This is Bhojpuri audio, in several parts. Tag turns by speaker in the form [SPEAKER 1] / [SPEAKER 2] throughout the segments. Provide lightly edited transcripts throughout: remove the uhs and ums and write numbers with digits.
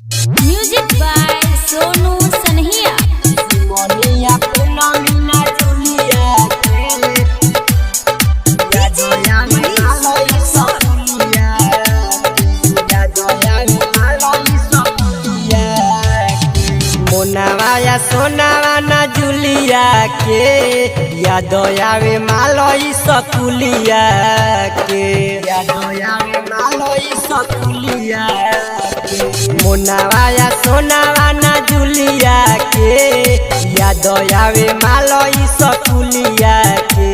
[SPEAKER 1] म्यूजिक बाय सोनू सनहिया।
[SPEAKER 2] मोनिया पुना मीना चुलिया या जोया में आलोई सकुलिया या जोया में आलोई सकुलिया मोनावा या सोनावा ना जुलिया के या दोया में मालोई सकुलिया के या दोया में मालोई सकुलिया मोनावा या सोनावा ना जुलिया के या दयावे मालोई सकुलिया के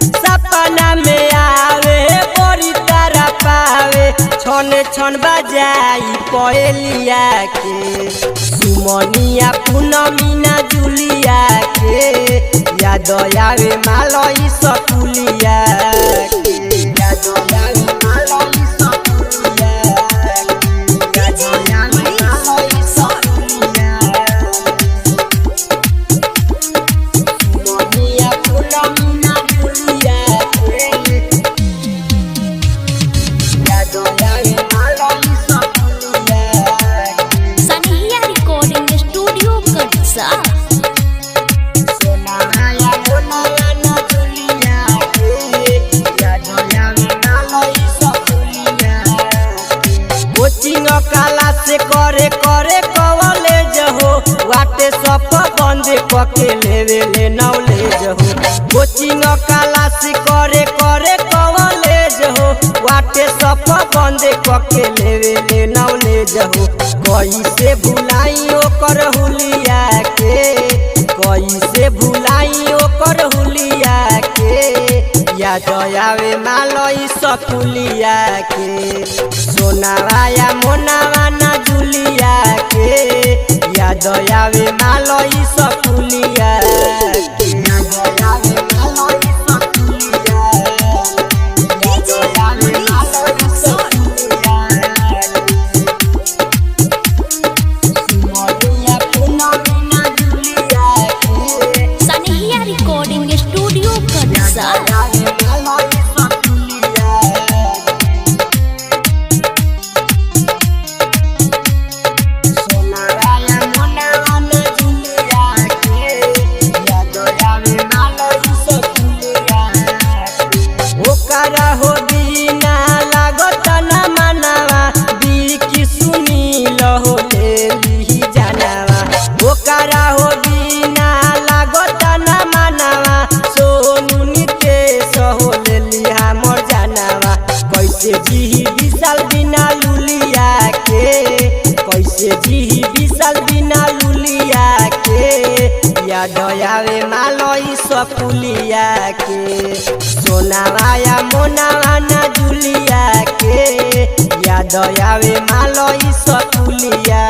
[SPEAKER 2] सपना में आवे बड़ी तारा पावे छन छन बजाई पहेलिया के सुमनिया पूनमीना जुलिया के या दयावे मालोई सकुलिया के या दयावे मालोई सकुलिया
[SPEAKER 1] सनहिया रिकॉर्डिंग स्टूडियो कटसा।
[SPEAKER 2] कोचिंग काला से करे करे कॉलेज हो वाटे सब बंद कके लेवे ले नॉलेज हो कोचिंग काला से करे करे कॉलेज हो वाटे सब बंद कके लेवे ले नॉलेज हो कैसे भुलाई ओकर हुलिया के कैसे भुलाई ओकर हुलिया के या दयावे मालोई सकुलिया के सोनावा या मोनावा ना जुलिया के या दयावे मालोई सकुलिया के या दयावे मालोई सकुलिया या दयावे मालोई सकुलिया मोनिया पूनमीना जुलिया के
[SPEAKER 1] सनहिया रिकॉर्डिंग स्टूडियो कटसा।
[SPEAKER 2] हो दीना लागत ना मनावा बिकी सुनी लहो लेली जानवा ओकरा हो दीना लागत ना मनावा सोनू नितेश हो लेली हमर जानवा कैसे जी विशाल बिना लुलिया के कैसे जी विशाल बिना लुलिया के या दयावे मालोई सकुलिया के सोनावा या मोनावा ना जुलिया के या दयावे मालोई सकुलिया।